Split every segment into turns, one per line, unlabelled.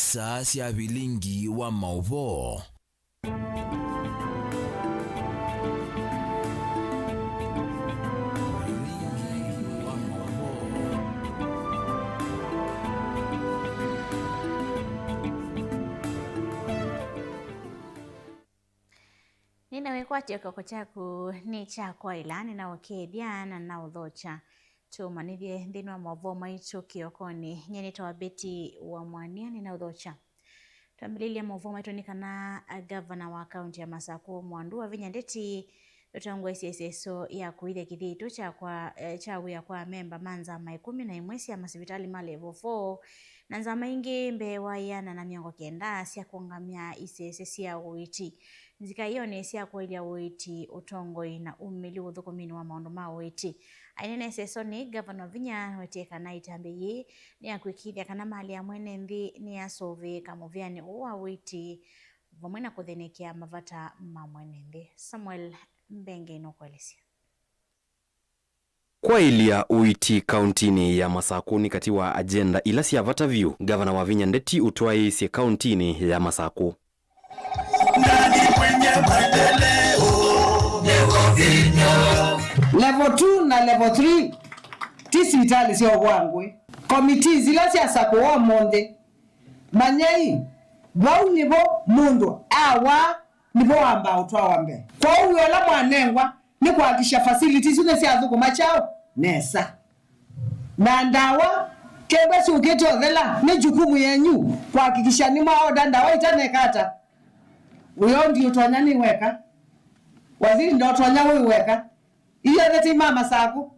saa cia bilingi wa mauvo.
Ninawekwa chako chaku ni chakwa ilani na wakedia na udhocha tumanithie thini wa mauvo maitu kiokoni nyeni twa Beti wa Mwania ni na udhocha twambililia mauvo maitu ni kana gavana wa kaunti ya Masako Mwandu wa Vinya Ndeti utangwa SSSO ya kuithia kithitu chaguya kwa memba manzama 11 ya masivitali ma level 4 na nzama ingi mbewa yana na miongo kenda cia kuangamia SSS ya uiti nzika hiyo ni cia kuilia uiti utongoi na umili uthukumini wa maundu ma uiti ainene SSSO ni gavana Vinya weteka na itambi ni akwikithia kana mali ya mwene nthi ni ya sove kamuviani uwa uiti vamwe na kuthenikia mavata ma mwene nthi. Samuel Mbenge inokuelezea.
Kwa ilia uiti kauntini ya Masako ni kati wa agenda ila cia vata view gavana wa Vinya Ndeti utwai cia kauntini ya Masako.
Level 2 na level 3 tisitali sio wangwe committee zila cia Sako wa monde manyai wau nibo mundu awa nibo amba utwa wambe kwa huyo la mwanengwa ni kuhakisha facilities zile cia thukuma chao nesa na ndawa kembe si uketo dhela ni jukumu yenyu kuhakikisha ni maoda ndawa itanekata uyo ndio twanyani weka waziri ndo twanya wewe weka iyo neti mama Sako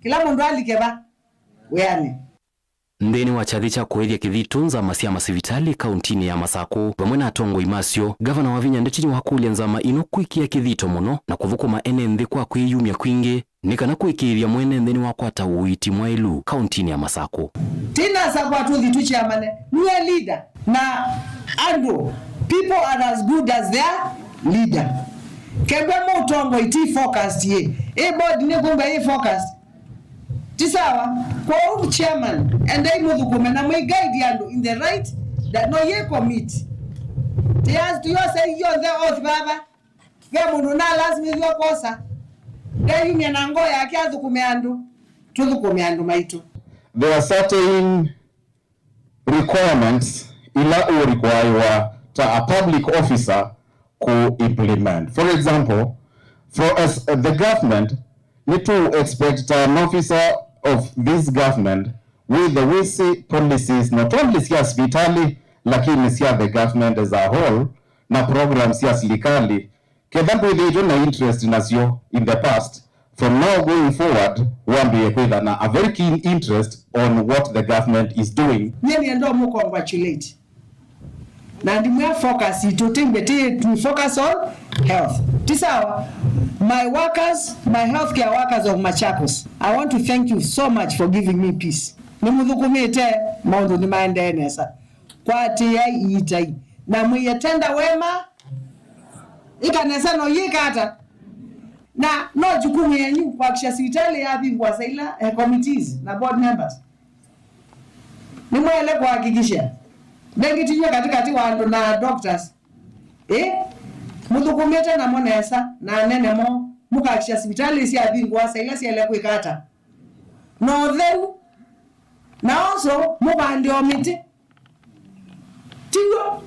kila mundu alikeba weani
Ndeni wa chathi cha kuithia kithitunza masia masivitali kauntini ya Masako pamwe na atongo imasio gavana wa Vinya Ndeti wa kulia nzama ino kwikia kithito muno na kuthukuma ene nthi kwa kwiyumia kwingi nikana kwikiria mwene nthini wa kwata uiti mwailu kauntini ya Masako
tina Sako atuthi tu chairman ni leader na ando people are as good as their leader kembe mo utongo iti focused ye board ni kumbe focused tisawa kwa chairman and I mudhukume na my guide yandu in the right that no ye commit tias to you say you the oath baba gamundu na lazima yo kosa dai ni nango yake adhukume andu tudhukume andu maitu.
There are certain requirements ila require a public officer to implement. For example, for us the government need to expect an officer of this government with the wisi policies not only sia hospitali lakini sia the government as a whole na programs sia serikali kedambo ile na interest nasio in the past. From now going forward wambie kwenda na a very keen interest on what the government is doing.
Nyeni ndo mu congratulate na ndimwe focus itotembe to focus on health tisawa my workers, my healthcare workers of Machakos, I want to thank you so much for giving me peace. Nimudhukumite maundu ni maendenesa kwa tia iitai na mwiyetenda wema ikanesa no yikata na no jukumu yenyu kwa kisha sitali ya bingwa saila committees na board members nimwele kwa hakikisha ndengitinyo katikati wandu na doctors mudhukumite na monesa na nene mo mukakisha hospitali isi abingwa saila siele kwikata no then na also mubandi omiti tigo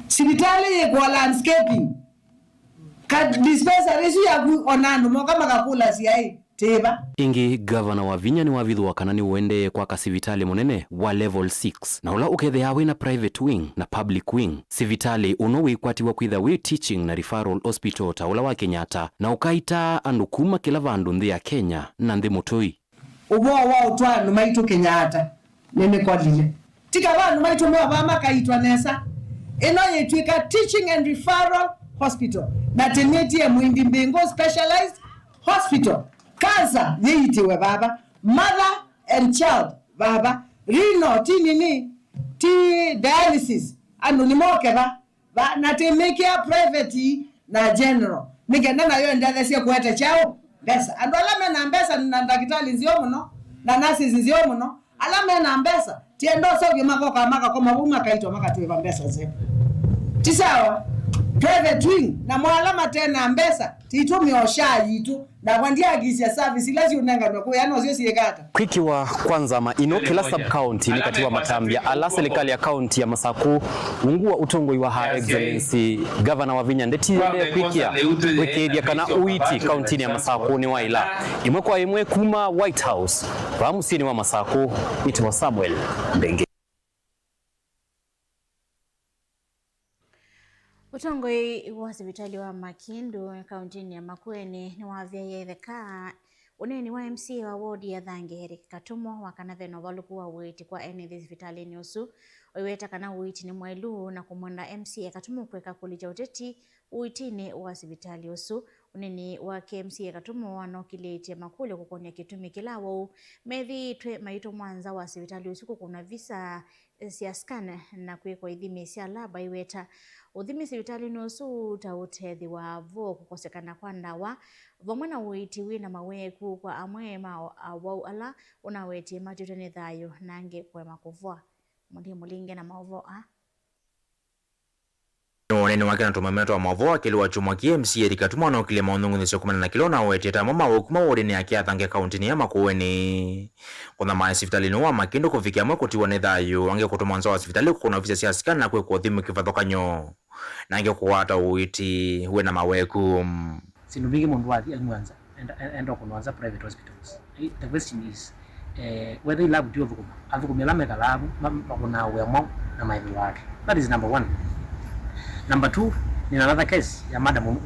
hospitali kwa landscaping ka dispensary isi ya onandu mo kama kakula siai teba
ingi gavana wa Vinya ni wavithu wakana ni uende kwa kasivitali munene wa level 6 na ula ukethea wina private wing na public wing sivitali uno wikwatiwa kwitha wi teaching na referral hospital taula wa Kenyatta na ukaita andu kuma kila vandu nthi ya Kenya na nthi mutoi
ubo wa utwanu maitu Kenyatta nene kodile tika vandu maitu mwa vama kaitwa nesa ino yetwika teaching and referral hospital na teneti ya Muindi Mbingo specialized hospital Kaza yeitiwe baba mother and child baba rino tinini ti dialysis anu ni moke ba na temekia private na general nigenda na yo ndale sia kuete chao besa ando alame na mbesa na ndakitali nzio muno na nasi nzio muno alame na mbesa tiendo so makoka maka kwa mabuma kaitwa maka tuwe mbesa zetu tisawa private wing na mwalama tena mbesa titumi oshaji tu na kwandia gisia service lazi unanga noko yana sio siekata
kwiki wa kwanza ma ino kila sub county ni katiwa matambia ala serikali ya county ya Masaku ungua utongoi wa Her Excellency Governor wa Vinya ndeti kwikia wekedia kana uiti county ya Masaku ni waila imwe kwa imwe kuma White House ramusini wa Masaku itwa Samuel Ndenge.
Utongoi wa hospitali wa Makindu kaunti ya Makueni ni wavya yetheka uneni wa MCA wa ward ya Thange Eric Katumo wakanave no valukuwa witi kwa ene hospitali ni usu oiweta kana witi ni mwelu na kumwenda MCA Katumo kweka kulija uteti uitini wa hospitali usu uneni wa KMCA Katumo wanokilete makule kukonia kitumi kilawo methi twe maito mwanza wa hospitali usu kuna visa sia scan na kwekwa idhimi sia laba iweta uthimi hospitali nusu tautethi wa vo kukosekana kwa ndawa vamwe na uiti wina maweku kwa amwe wau ala unaweti matutene thayo nange kwa makuvwa mulinge na maovo
Nene wake na tumameta wa mavo akili wa chumwa KMC Eric Katumo na ukile maunungu nisio kumana na kilo na weteta mama wakuma wodeni ya kia Thange kaunti ni ya Makueni. Kuna maa sifitali nuwa Makindu kufikia mwe kutiwa nethayu wange kutumanza wa sifitali kukuna ofisi siya sikani na kwe kuothimu kifathoka nyo na ange kuwata uiti huwe na maweku
sinubingi mundu wathi angwanza endo kunwanza private hospitals. The question is whether lab diyo vukumela meka labu makuna uwemo na maibu wake. That is number one. Number two, ni another case ya madam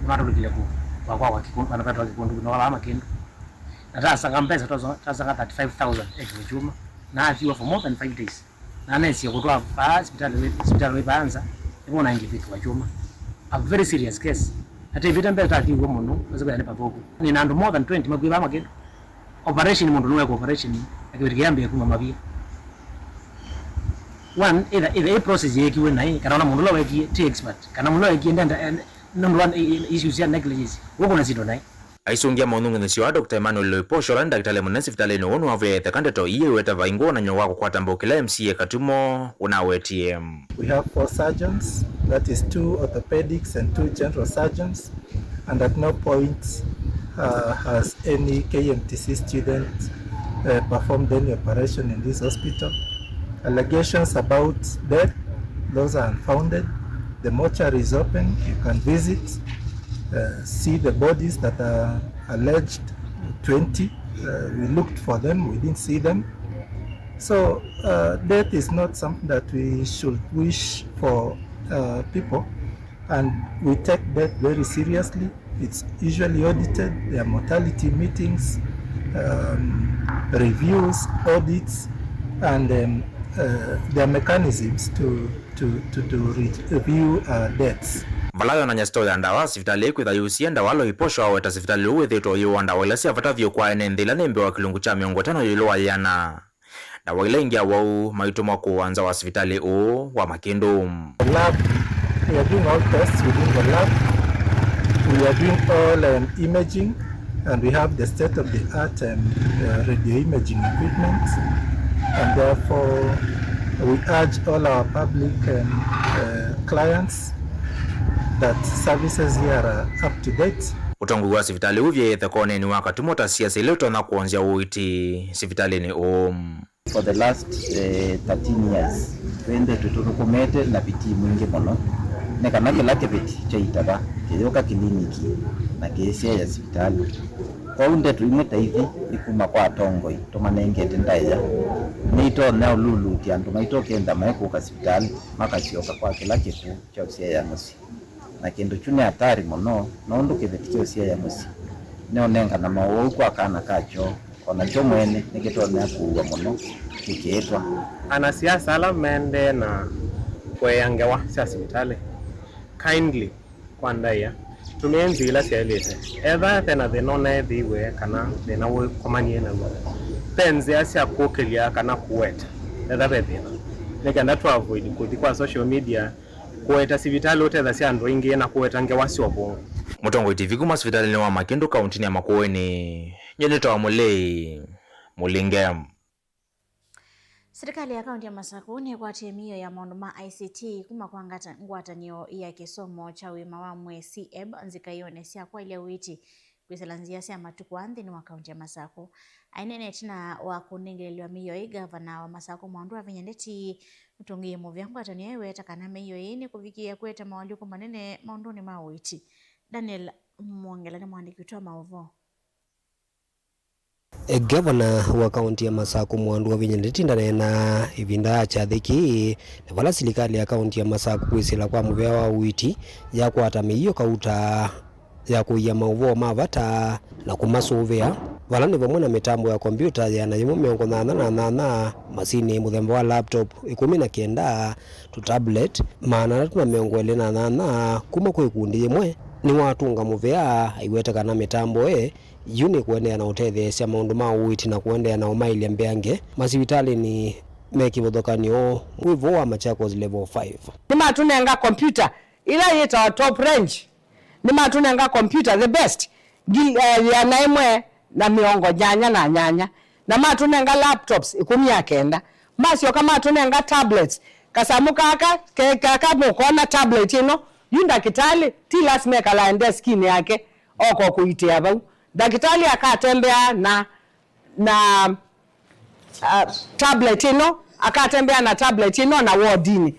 unatolekile ku wakwa kikundu anapata kikundu na wala Makindu. Na sasa ngampesa sasa 35,000 ekichuma na afiwa for more than 5 days. Na nesi yakutwa hospital webanza ibona ingipiki wa chuma. A very serious case. Hata ivita mbele tati uwe mundu waziko ya nipa poku. Ni nandu more than 20 magwiba Makindu. Operation mundu nuwe kwa operation akiwirikiambi ya kuma mabia. One, either a process yekiwe na kana mundu lawe ki expert kana mundu lawe ki ndanda number one issues ya negligence woko na sido nai
aisungia maunungu nisio Dr. Emmanuel Loiposho la daktari munesi vitale no onu ave tekandeto iye weta vaingo na nyo wako kwata mbokela MCA Katumo unaweti
we have 4 surgeons, that is 2 orthopedics and 2 general surgeons, and at no point has any KMTC student performed any operation in this hospital. Allegations about death, those are unfounded. The mortuary is open, you can visit, see the bodies that are alleged 20. We looked for them, we didn't see them. So death is not something that we should wish for people, and we take death very seriously. It's usually audited, there are mortality meetings, reviews, audits, and there are mechanisms to review deaths.
Valayo na nyasto ya ndawa sifitali kwitha yusia ndawa Loiposho aweta sifitali uwethitwo yu ndawa ila siafata vyo kwa ene nthila nembe wa kilungu cha 50 yilo wa yana ndawa ila ingia wau maitumwa kuwanza wa sifitali wa Makindu.
Lab, we are doing all tests within the lab. We are doing all imaging, and we have the state-of-the-art radio imaging equipment. And therefore, we urge all our public clients that services here are up to date.
Utongu wa sifitali uvye thekone ni Katumo siasa ile tona kuanzia uiti sifitali ni
For the last 13 years, twende tuturukumete na biti mwingi mono. Nekana kila kebeti chaitaba, kiyoka kliniki na kesia ya sifitali. Kwa unde tuimeta hivi ikuma kwa tongoi tomanengete ndaya nito na lulu tiandu maito kenda maiko ka hospitali makasioka kwa kila kitu cha usia ya musi na kendo chune hatari mono nondo kebetike usia ya musi neonenga na mawo kwa kana kacho ona chomwene nikitone kuwa mono kikietwa
ana siasa ala mende na kweyangewa hospitali kindly kwa ndaya tumenzi ila sialete eva tena thenone thiwe kana thena we komanie na we penzi asia kokelia kana kuweta etha bethina nekanda to avoid kuthi kwa social media kuweta sivitali uthetha sia andu ingi na kuweta nge wasio bongo
Mutongo TV kuma sivitali ni wa Makindu kaunti ya Makueni nyeneta wa Mulei Mulingem.
Serikali ya kaunti ya Masako nĩĩgwatie mĩio ya maũndũ ma ICT kuma kwa ngwatanĩo ya kĩsomo cha wĩma wa mwĩ CEB nzikaione cia kwaile witi kwisela nzia cia matuku nthini wa kaunti ya Masako. Ainene tina wa kunengelelwa mĩio gavana wa Masako Mwandu Wavinya ndeti mutungie muvya ngwatanĩo iweta kana mĩio ini kuvikia kweta mawaliko manene maunduni ma witi. Daniel Mwongela ni mwandiki wa Maovo.
Gavana wa kaunti ya Masako Mwandu Wavinya ndeti ndanena ivinda chathiki na vala serikali ya kaunti ya Masako kwisila kwa muvya wa witi ya kwata mĩio kauta ya kuia mauvo mavata na kumasuvia vala ni vamwe na mitambo ya kompyuta ya na yimu 88 masini muthemba wa laptop 19 tu tablet maana tuna 28 kuma kwa ikundi yimwe ni watunga muvea iweta kana mitambo yuni kuendea na utetheesya maundu ma uiti na kuendea na umailia mbeange masivitali ni mekivothokanio wivo wa Machakos level 5
ni matunenga kompyuta ila yeta top range ni matunenga computer the best ya naimwe na miongo nyanya na matunenga laptops 19 masio kama matunenga tablets kasamuka aka mukona tablet ino yunda kitali ti lazima kalaende skin yake oko kuitia bau dakitali akatembea na tablet ino akatembea na tablet ino na wardini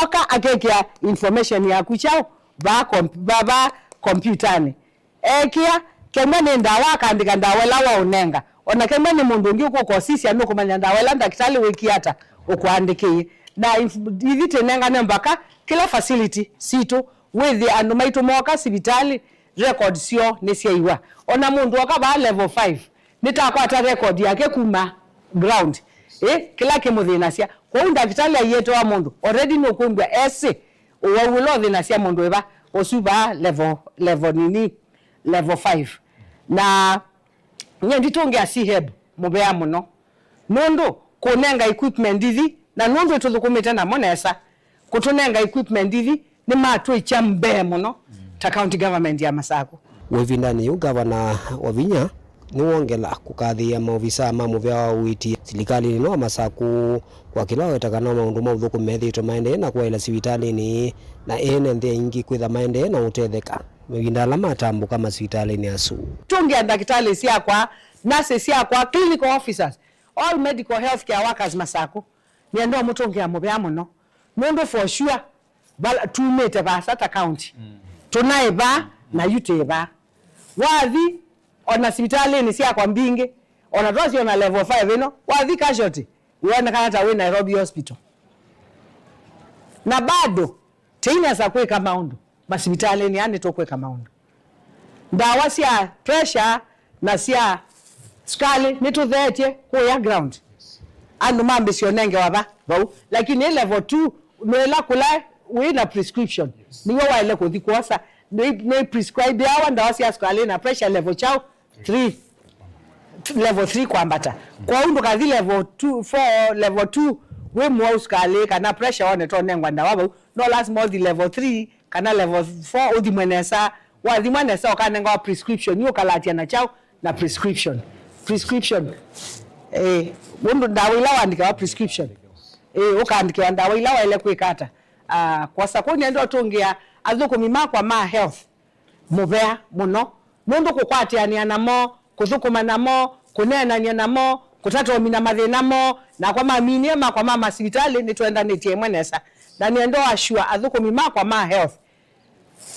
oka akekia information ya kuchao ba kompyutani ekia kemene ndawa kandika ndawela wa unenga ona kemene mundu ngi uko kosisi anu kumanya ndawela ndakitali wiki hata ukuandikie na ivite nenga nembaka kila facility situ with the anu maitu moka sibitali record sio nesiaiwa ona mundu wakaba level 5 nitakwata record yake kuma ground kila kimuthina cia kwa ndakitali yeto wa mundu already no kumbwa ese uwaulo thina cia mundu eba osuba level nini level 5 na nyendi tungia CEB mubea muno nundu kunenga equipment hivi na nundu tuthukumite na monesa kutunenga equipment hivi ni matu ichambe muno ta county government ya Masako.
Wevindani yu gavana Wavinya ni wongela kukathia maofisa ma muvya wa witi serikali ni wa Masako kwa kila wetakana maundu ma uthuku methito maende na kwa ila sivitali ni na ene nthe ingi kwitha maende na utetheka mevinda la matambo kama sivitali ni asu
tungia ndakitali siakwa nurses siakwa clinical officers all medical healthcare workers Masako ni ndo mutungia muvya muno mundu for sure bala tumete ba sata county tunaiba na yuteba wathi ona sivitali ni siakwa mbinge ona tosi ona level 5 ino wathi casualty uone kana ta we Nairobi hospital na bado tina za kweka maundu masivitali ni ane to kweka maundu ndawa cia pressure na cia skali nituthetie kuya ground anu mambe sionenge waba bau lakini level 2 nwela kula we na prescription niwe waile kuthi kuosa ne prescribe yawa ndawa cia skali na pressure level chao 3 level 3 kwambata kwa undu kathi level 2 4 level 2 we mwauskale kana pressure one to nengwa ndawa no last more the level 3 kana level 4 udi mwenesa wathi mwenesa okanenga prescription yo kalatia na chao na prescription mundu ndawa ila wandika prescription ukaandika ndawa ila ile kuikata kwa sakuni ndo tungia athukumi makwa ma health mubea muno mundu kukwatiania namo kuthukuma namo kunenania namo kutatomina mathina mo na kwa maminie makwa mama sivitali ni twenda netie mwenesa na niendo ashua athukumi makwa ma health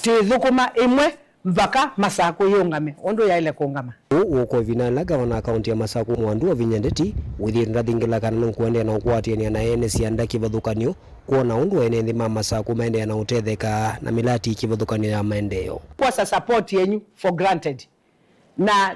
ti thukuma imwe mpaka Masako yungame ondo ya ile kungama
uko vinala gavana kaunti ya Masako Mwandu Wavinya ndeti withira thingila kana nkuendea na ukwatiania na ene cianda kivuthukanio kuona undu ene nthi ma Masako maendea na utetheka na milati kivuthukanio ya maendeleo
kwa support yenyu for granted na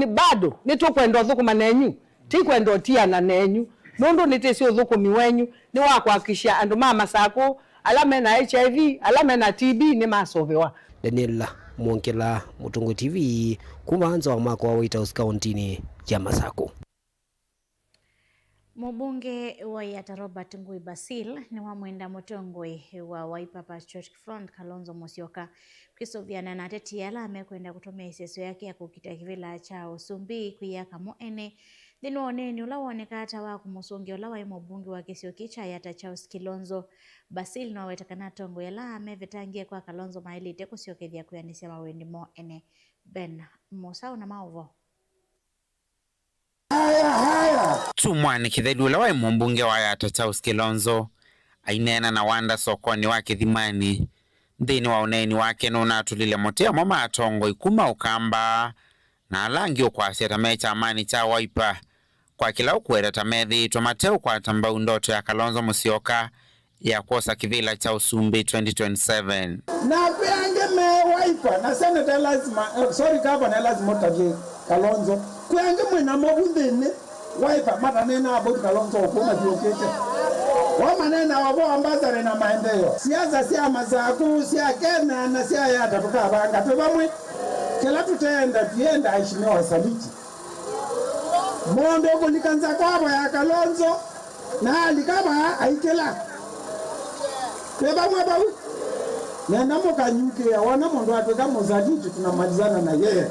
bado kwenda thukuma nenyu ti kwenda tiana nenyu nundu nitesi uthukumi wenyu ni wa kuhakikisha andu ma Masako alame na HIV alame na TB ni masovewa.
Daniel Mwongela, Mutungu TV, kumanza wa mako wa White House County ya Masako.
Mbunge wa Yatta Robert Ngui Basil ni wa mwenda Mutongwe wa Wiper Patriotic Front Kalonzo Musyoka Kristoviana na teti yala amekwenda kutumia iseso yake ya kukita kivila cha Usumbi kuyaka muene Thini woneni ula woneka ata wa kumusongia ula wa mbunge wa Kisio Kicha yata Charles Kilonzo Basil no wetakana tongo yala amevetangie kwa Kalonzo mailite kusiokethia kuyanisia mawendi mo ene Ben Musau na Maovo.
Tumwani Kithedi ula wa mbunge wa yata Charles Kilonzo ainena na wanda sokoni wake thimani thini wa uneni wake nuna tulile motea mama atongo ikuma ukamba na alangi ukwasi tamecha amani cha Wiper kwa kila ukwera tamethi tomateu kwa tambau ndoto ya Kalonzo Musyoka ya kuosa kivila cha Usumbi 2027
na kuyange me Wiper na Senator lazima governor lazima utaje Kalonzo kuyange mwena mobundene Wiper mata nena about Kalonzo ukuma kiokeche wamanena wabo ambazare na maendeleo siasa sia mazaku sia kena na sia yata tukabanga tubamwe kila tutenda tuenda aishime wasaliti mondo kulikanza kwabo ya Kalonzo na alikaba aikela tubamwe bawu nenda mukanyuke ya wana mondo atweka muzaliti tunamalizana na yeye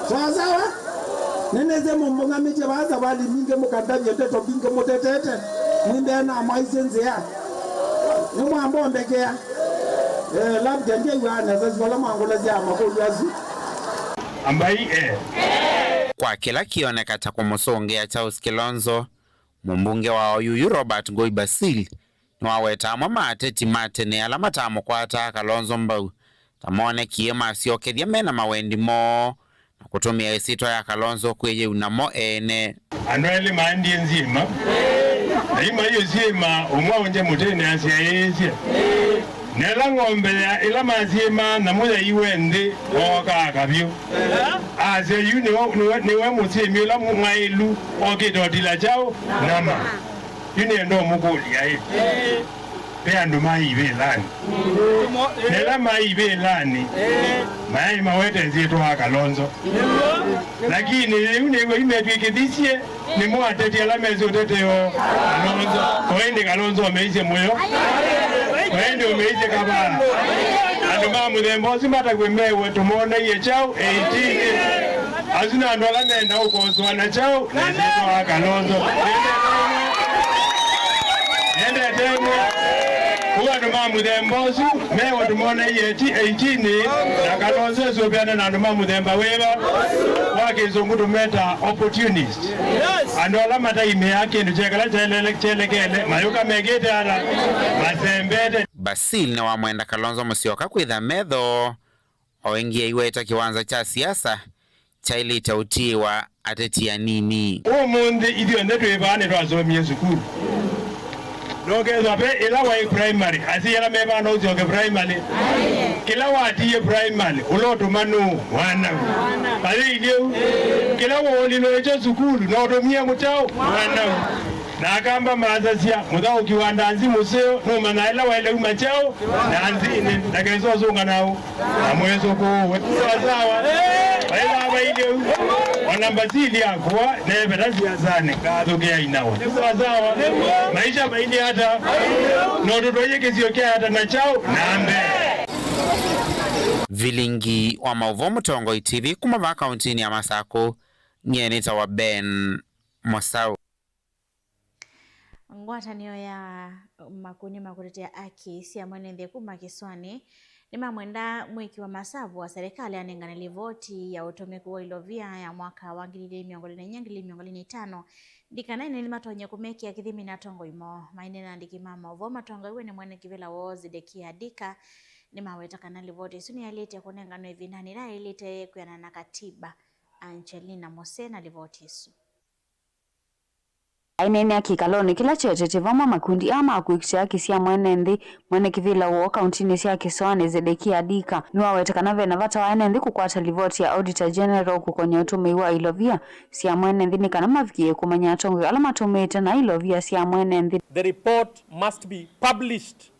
sawa neneze mumbonga meche baza bali minge mukandavye teto binge mutetete mwimbe na maizenze ya nimwambo mbekea labda ndiye yana sasa wala mwangola za makulu yazi
ambai kwa kila kioneka cha kumusongea Charles Kilonzo mbunge wa Oyuyu Robert Ngoi Basil nwaweta mama ateti matene alama tamo kwata Kalonzo mbau tamone kiema siokethia mena mawendi mo na kutumia isito ya Kalonzo kweye unamo ene
anwele mandi nzima Naima hiyo zima umwaonje mutene asiayesia nela ngombe ila mazima na muda iwende oka kabyo ase yuni niwe mutemi ila mwailu okidodila chao nama yuni ndo mukuli yae pe andu mai belani nela mai belani mai mawete nzito wa Kalonzo lakini yuni imepikidishie ni mwateti ala mezo teteo Kalonzo koende Kalonzo ameize moyo koende umeize kabara anduma mudembo simata kwemewe tumone ye chao 18 azina ndola nenda uko swana chao na zito wa Kalonzo nende demo kuwa nduma mudembo su mewe tumone ye 18 na Kalonzo sobiana na nduma mudemba weba wake zongudu meta opportunist andola mata ime yake nduchekala chelekele mayuka megete ala masembete
Basil na wamwenda Kalonzo Musyoka kwitha metho oengie iweta kiwanza cha siasa cha ilita utiwa atetia nini
umundi idio ndetwe bane twazomye sukuru Nogeza pe ila wa primary asiyela mebana uzoke primary kila watiye primary uloto manu wana pale ilio kila woli no ejo sukulu no domia mutao wana na kamba mazasia mudao kiwanda nzi museo no manaila wale umachao na anzine nakezo zonga nao amwezo ko sawa baila baile wanambazili akwa na badazi yazane kadogea inawa sawa maisha baili hata no dodoye keziokea hata na chao nambe
Vilingi wa Maovo Mutongo TV kumava kauntini ya Masako nyenita wa Ben Musau
ngwatanio ya makuni makutetea aki sia mwenende kuma kiswani ni mamwenda mwiki wa masavu wa serikali anengana livoti ya utomeku wa ilovia ya mwaka wa 2025 ndikana ine limatonye kumeki ya kithimi na tongo imo mainena ndiki mama ovo matongo iwe ni mwene kivila wozi deki ya dika ni maweta kana livoti suni ya lite kunengano ivinani na ilite kuyana na katiba Angelina Mosena livoti isu
ainene akikaloni kila chete vama makundi ama akuikisha kisia mwenendi mwene kivila wo kauntini sia Kiswani Zedekia Dika niwawetekana vena vata waenendi kukwata livoti ya Auditor General kukonye utumiwa ilovia sia mwenendi ni kana mavikie kumanya atongo alama tumete na ilovia sia mwenendi.
The report must be published.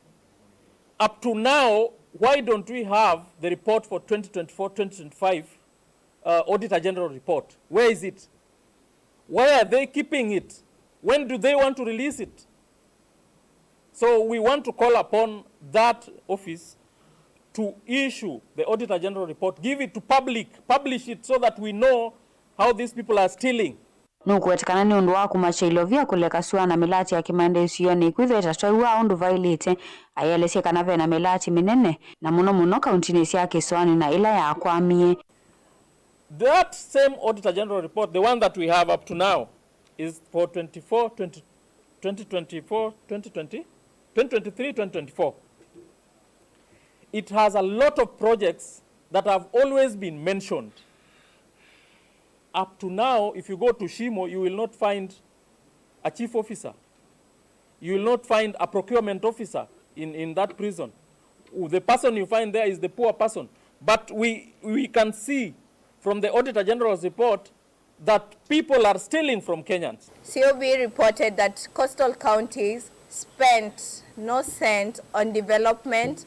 Up to now, why don't we have the report for 2024-2025 Auditor General report? Where is it? Why are they keeping it? When do they want to release it? So we want to call upon that office to issue the Auditor General report, give it to public, publish it so that we know how these people are stealing.
nukuetekana ni undu wa kumacha ilovia kuleka sua na milati ya kimaendeleo sioni kwithwe tatwa undu vailite ayelesia kana vena milati minene na muno kauntini cia Kiswani na ila ya kwamie.
That same Auditor General report, the one that we have up to now, is for 2023-2024. It has a lot of projects that have always been mentioned. Up to now, if you go to Shimo, you will not find a chief officer. You will not find a procurement officer in that prison. The person you find there is the poor person. But we can see from the Auditor General's report that people are stealing from Kenyans.
COB reported that coastal counties spent no cent on development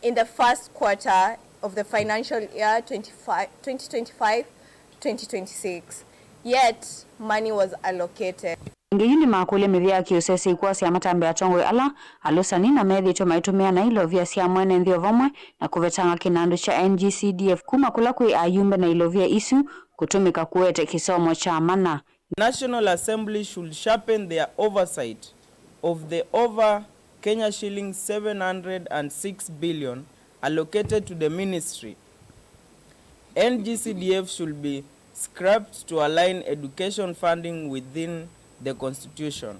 in the first quarter of the financial year 2025-2026. Yet, money was allocated.
Ngeyuni makule mithia kiusese ikuwa cia matambe atongwe ala alusani na methi tumaitumia na ilovia cia mwene nthio vamwe na kuvetanga kinandu cha NGCDF kuma kula kwi ayumbe na ilovia isu kutumika kuete kisomo cha mana.
National Assembly should sharpen their oversight of the over Kenya shillings 706 billion allocated to the ministry. NGCDF should be scrapped to align education funding within the Constitution.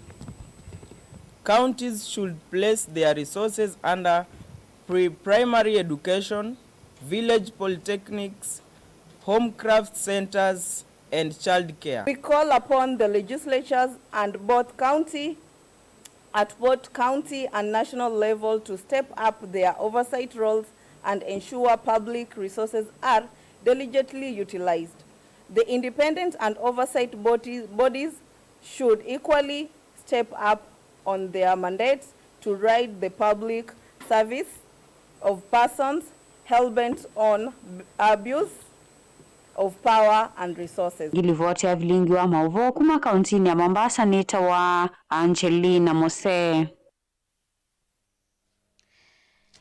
Counties should place their resources under pre-primary education, village polytechnics, home craft centers, and child care.
We call upon the legislatures at both county and national level to step up their oversight roles and ensure public resources are diligently utilized. The independent and oversight bodies should equally step up on their mandates to right the public service of persons hell-bent on abuse of power and resources.
Gilivoti ya vilingi wa mauvo kuma kauntini ya Mombasa nita wa Angelina Mose.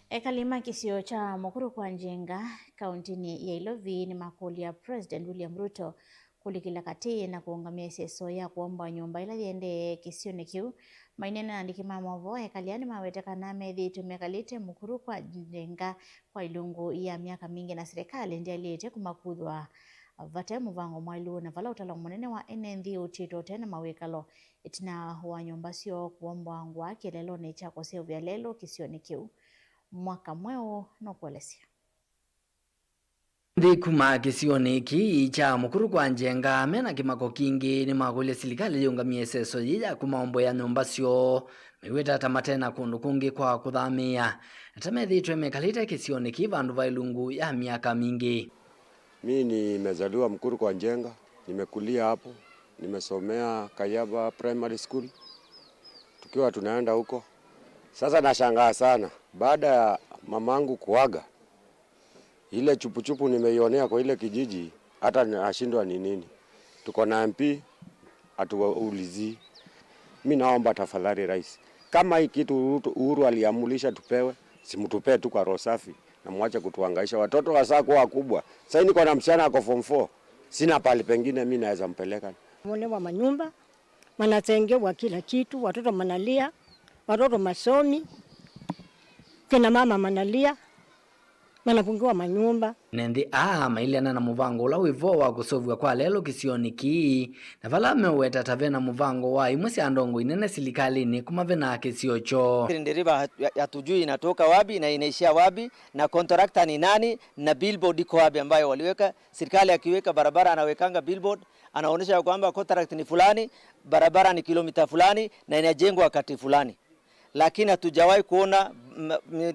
Ekalima kisio cha mukuru kwa njenga kauntini ya Ilovi ni makuli ya President William Ruto kulikila kati na kuungamia seso ya kuomba nyumba ila yende kisio nikiu mainena andikima mavo ekaliani maweteka na methi tumekalite mukuru kwa njenga kwa ilungu ya miaka mingi na serikali ndiye aliyete kumakudwa vate muvango mwailu na vala utala munene wa NND utito tena mawekalo itina wa nyumba sio kuomba ngwa kelelo ne cha koseo vya lelo kisio nikiu mwaka mweo no kuelesia
Ndikuma kisioni ki cha mukuru kwa njenga mena kimako kingi ni magule silikali yungamie seso ya kumaombo ya nyumba sio miweta tamatena kundu kungi kwa kuthamia tamethi twemekalite kisioni ki vandu vailungu ya miaka mingi.
Mimi nimezaliwa mkuru kwa njenga, nimekulia hapo, nimesomea Kayaba Primary School. Tukiwa tunaenda huko sasa nashangaa sana baada ya mamangu kuaga ile chupuchupu nimeionea kwa ile kijiji hata nashindwa ni nini. Tuko na MP atuulizi. Mimi naomba tafadhali rais, kama hii kitu Uhuru aliamulisha tupewe, simtupee tu kwa roho safi na mwache kutuhangaisha watoto wasaa kwa wakubwa. Sasa niko na msichana ako form 4. Sina pale pengine mimi naweza mpeleka.
Mwonewa manyumba, manatengewa kila kitu, watoto manalia, watoto masomi, kina mama manalia, manapungiwa manyumba.
Nendi mailiana na muvango ula wivo wa kusovwa kwa lelo kisioni ki na vala meweta tavena muvango wa imwesi andongo inene silikali ni kumavena kisiocho.
Nderiba hatujui inatoka wapi na inaishia wapi na contractor ni nani na billboard iko wapi ambayo waliweka. Serikali akiweka barabara anawekanga billboard anaonyesha kwamba contract ni fulani, barabara ni kilomita fulani na inajengwa wakati fulani. Lakini hatujawahi kuona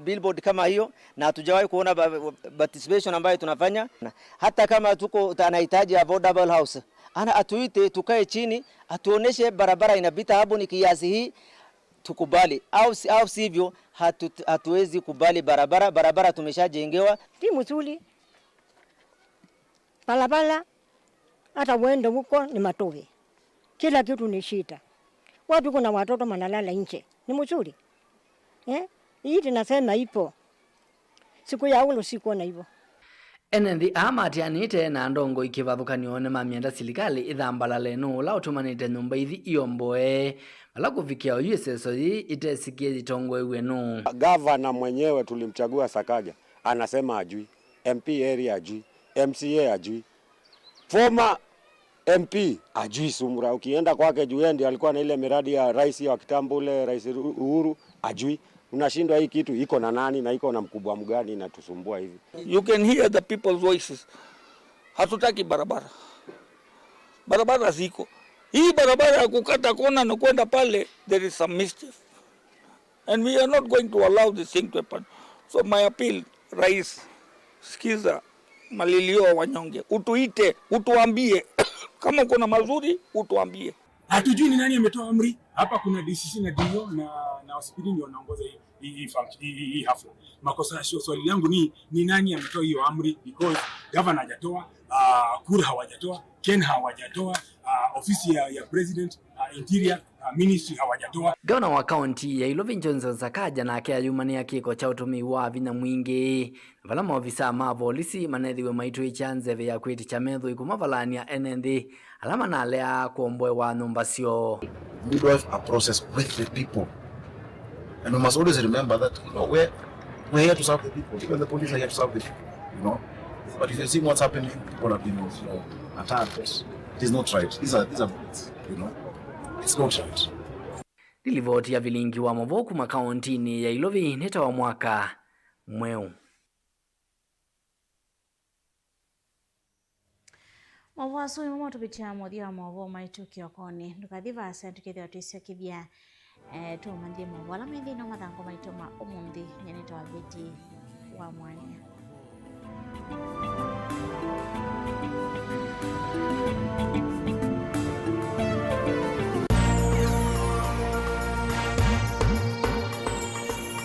billboard kama hiyo na hatujawahi kuona participation ambayo tunafanya. Hata kama tuko tunahitaji affordable house, ana atuite tukae chini atuoneshe barabara inapita hapo ni kiasi hii tukubali au sivyo hatuwezi kubali barabara tumeshajengewa.
Timu nzuri. Barabara hata uende huko ni matope. Kila kitu ni shida. Watu kuna watoto manalala nje. Ni mzuri. Hii tunasema ipo. Siku ya ulo sikuona hivyo.
enethi amatianite na ndongo ikivathukanio ni mamienda silikali ithambalale nula utumanite nyumba ithi iomboe ala kufikia uiseso hii itesikie itongo iwe nu.
Gavana mwenyewe tulimchagua Sakaja anasema ajui, MP area ajui, MCA ajui, former MP ajui Sumra. Ukienda kwake juu ndiye alikuwa na ile miradi ya rais wa kitambo ule Rais Uhuru ajui. Unashindwa hii kitu iko na nani na iko na mkubwa mgani inatusumbua hivi.
You can hear the people's voices. Hatutaki barabara. Barabara ziko. Hii barabara ya kukata kona na kwenda pale, there is some mischief. And we are not going to allow this thing to happen. So my appeal, Rais, sikiza malilio wanyonge. Utuite, utuambie. Kama kuna mazuri, utuambie.
Hatujui ni nani ametoa amri. Hapa kuna DCC na DO na hospitali ndio wanaongoza hii hafla. Makosa swali langu ni nani ametoa hiyo amri, because governor hajatoa, kura hawajatoa, Ken hawajatoa, ofisi ya president, interior ministry hawajatoa.
Gavana wa kaunti ya Ilovi Johnson Sakaja na akia yumania kiko cha utumi wa vinya mwingi vala maofisa ma polisi manethiwe maitu ichanzeve ya kwiti cha metho ikumavalania enethi alama na alea kuombwe wa nyumba sio.
We do have a process with the people, and we must always remember that, you know, we're here to serve the people. Even the police are here to serve the people, you know. But if you see what's happening, people have been, you know, attacked. It is not right. These are bullets, you know. It's not right.
Nilivoti ya vilingi wa Movoku makauntini ya Ilovi neta wa mwaka mweu.
Mwavu asui mwa tupitia modia wa mwavu maitu kiokoni. Nukathiva asa tukithia tuisio kivya tuwa mandhi mwavu. Wala mendhi na mathango maitu ma umundi nyaneta wa Beti wa Mwania.